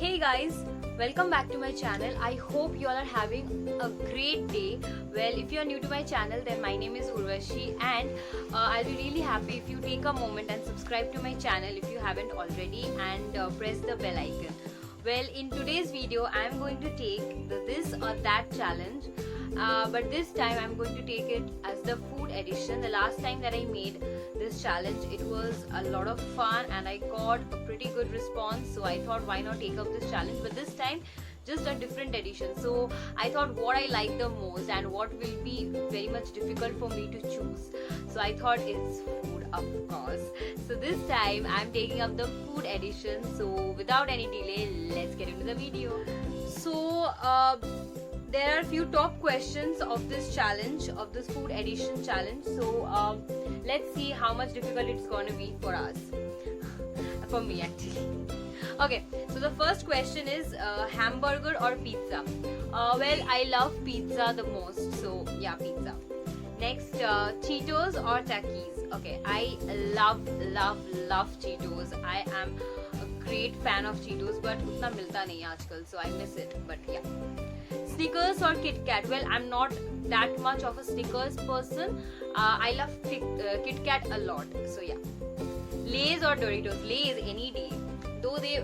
Hey guys, welcome back to my channel. I hope you all are having a great day. Well, if you are new to my channel, then my name is Urvashi and I'll be really happy if you take a moment and subscribe to my channel if you haven't already and press the bell icon. Well, in today's video, I am going to take the this or that challenge, but this time I'm going to take it as the food edition. The last time that I made this challenge, it was a lot of fun and I got a pretty good response, so I thought why not take up this challenge, but this time just a different edition. So I thought what I like the most and what will be very much difficult for me to choose, so I thought it's food, of course. So this time I'm taking up the food edition, so without any delay, let's get into the video. So there are a few top questions of this challenge, of this food edition challenge. So let's see how much difficult it's going to be for us. For me actually. Okay, so the first question is hamburger or pizza? Well, I love pizza the most, so yeah, pizza. Next, Cheetos or Takis? Okay, I love Cheetos. I am a great fan of Cheetos, but utna milta nahi aajkal, so I miss it. But yeah. Snickers or Kit Kat? Well, I'm not that much of a Snickers person. I love Kit Kat a lot. So yeah. Lay's or Doritos? Lay's any day. Though they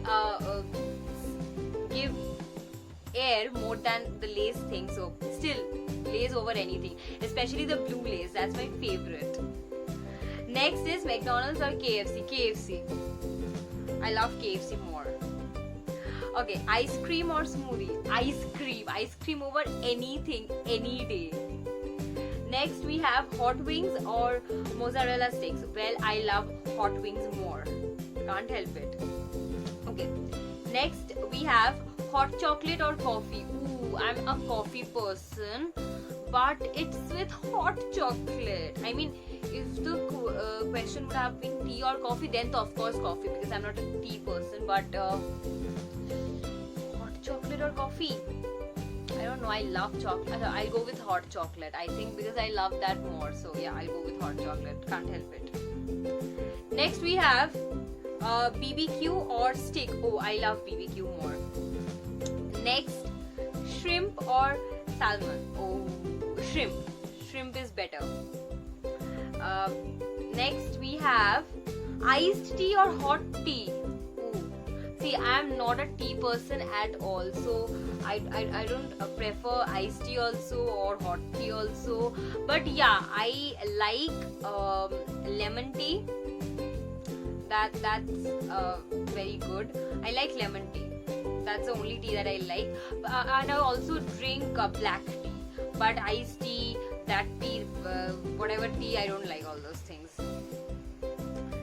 give air more than the Lay's thing, so still Lay's over anything. Especially the blue Lay's. That's my favorite. Next is McDonald's or KFC? KFC. I love KFC more. Okay, ice cream or smoothie? Ice cream over anything, any day. Next we have hot wings or mozzarella sticks. Well, I love hot wings more. Can't help it. Okay. Next we have hot chocolate or coffee. Ooh, I'm a coffee person, but it's with hot chocolate. I mean, if the question would have been tea or coffee, then of course coffee, because I'm not a tea person. But chocolate or coffee? I don't know. I love chocolate. I'll go with hot chocolate. I think because I love that more. So yeah, I'll go with hot chocolate. Can't help it. Next we have BBQ or steak. Oh, I love BBQ more. Next, shrimp or salmon. Oh, shrimp. Shrimp is better. Next we have iced tea or hot tea. See, I am not a tea person at all, so I don't prefer iced tea also or hot tea also. But yeah, I like lemon tea. That's very good. I like lemon tea. That's the only tea that I like. And I also drink black tea. But iced tea, that tea, whatever tea, I don't like all those things.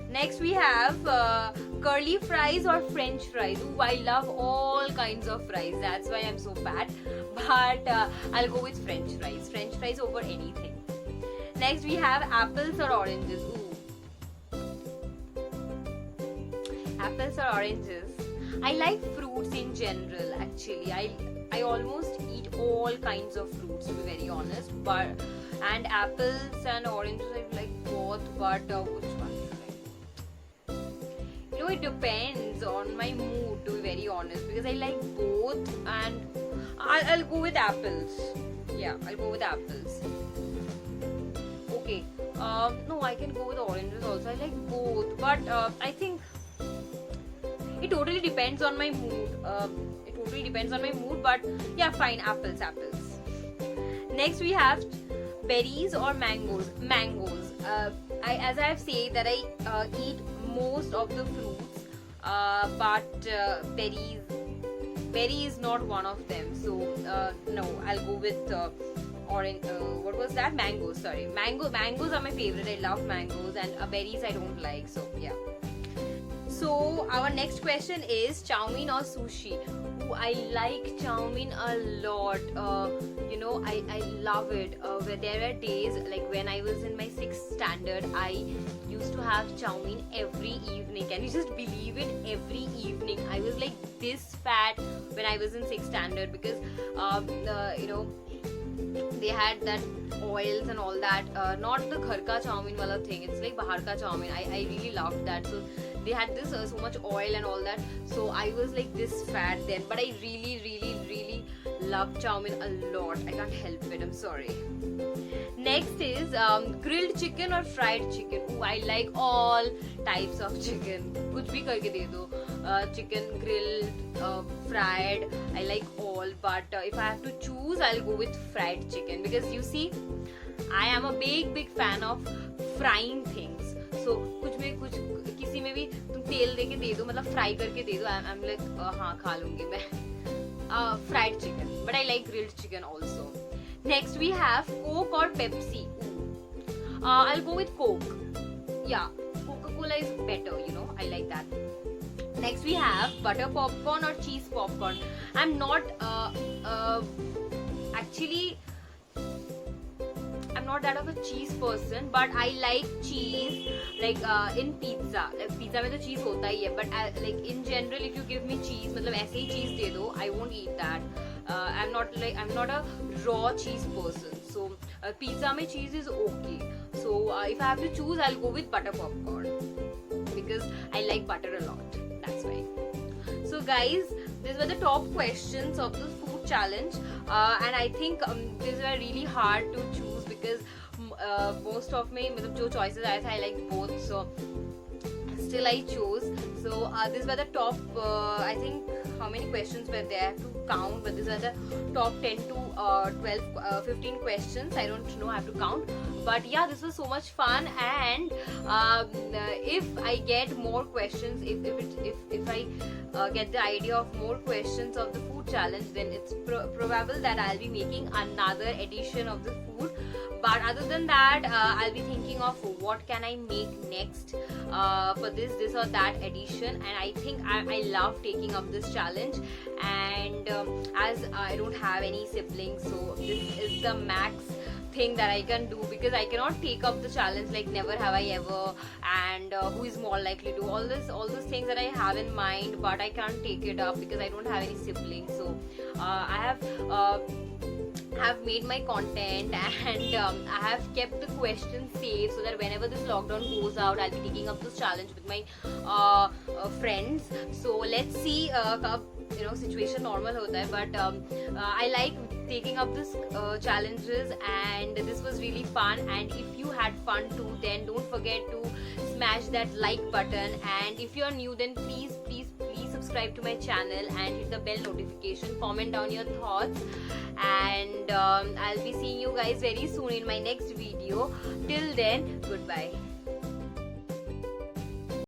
Next we have curly fries or French fries. Ooh, I love all kinds of fries. That's why I'm so fat. But I'll go with French fries. French fries over anything. Next we have apples or oranges. Ooh. Apples or oranges. I like fruits in general actually. I almost eat all kinds of fruits, to be very honest. And apples and oranges I like both, but which one? It depends on my mood, to be very honest, because I like both, and I'll go with apples. Yeah, I'll go with apples. Okay. No, I can go with oranges also. I like both, but I think it totally depends on my mood. But yeah, fine. Apples. Next we have berries or mangoes. As I have said that I eat most of the fruits, but berry is not one of them. So no, I'll go with orange. What was that? Mangoes. Sorry, mangoes are my favorite. I love mangoes, and berries I don't like. So yeah. So our next question is chow mein or sushi. Ooh, I like chow mein a lot. I love it. There are days like when I was in my 6th standard, I used to have chow mein every evening. Can you just believe it? Every evening. I was like this fat when I was in 6th standard because they had that oils and all that. Not the ghar ka chow mein wala thing. It's like bahar ka chow mein. I really loved that. So they had this so much oil and all that, so I was like this fat then. But I really love chow mein a lot. I can't help it, I'm sorry. Next is grilled chicken or fried chicken. Ooh, I like all types of chicken. कुछ भी करके दे दो. Chicken grilled, fried. I like all. But if I have to choose, I'll go with fried chicken because you see, I am a big fan of frying things. So कुछ किसी में भी तुम तेल देके दे दो, मतलब फ्राई करके दे दो. I'm like हाँ खा लूँगी मैं. Fried chicken. But I like grilled chicken also. Next we have Coke or Pepsi. I'll go with Coke. Yeah, Coca-Cola is better, you know. I like that. Next we have butter popcorn or cheese popcorn. I'm not actually I'm not that of a cheese person, but I like cheese like in pizza. Like pizza में तो cheese होता ही है, but like in general if you give me cheese, मतलब ऐसे ही cheese दे दो, I won't eat that. I'm not a raw cheese person. So pizza में cheese is okay. So if I have to choose, I'll go with butter popcorn because I like butter a lot. That's why. So guys, these were the top questions of the food challenge, and I think these were really hard to choose because most of me, मतलब जो choices आए थे, I like both. So still I chose. So these were the top. I think how many questions were there? I have to count, but these are the top 10 to 12, 15 questions. I don't know. I have to count. But yeah, this was so much fun, and if I get more questions, if I get the idea of more questions of the food challenge, then it's probable that I'll be making another edition of the food. But other than that, I'll be thinking of what can I make next for this or that edition. And I think I love taking up this challenge. And as I don't have any siblings, so this is the max thing that I can do because I cannot take up the challenge like never have I ever, and who is more likely to, all those things that I have in mind, but I can't take it up because I don't have any siblings. So I have made my content, and I have kept the questions safe so that whenever this lockdown goes out, I'll be taking up this challenge with my friends. So let's see, you know, situation normal hota hai, but I like taking up this challenges, and this was really fun. And if you had fun too, then don't forget to smash that like button, and if you're new, then please subscribe to my channel and hit the bell notification. Comment down your thoughts, and I'll be seeing you guys very soon in my next video. Till then, goodbye.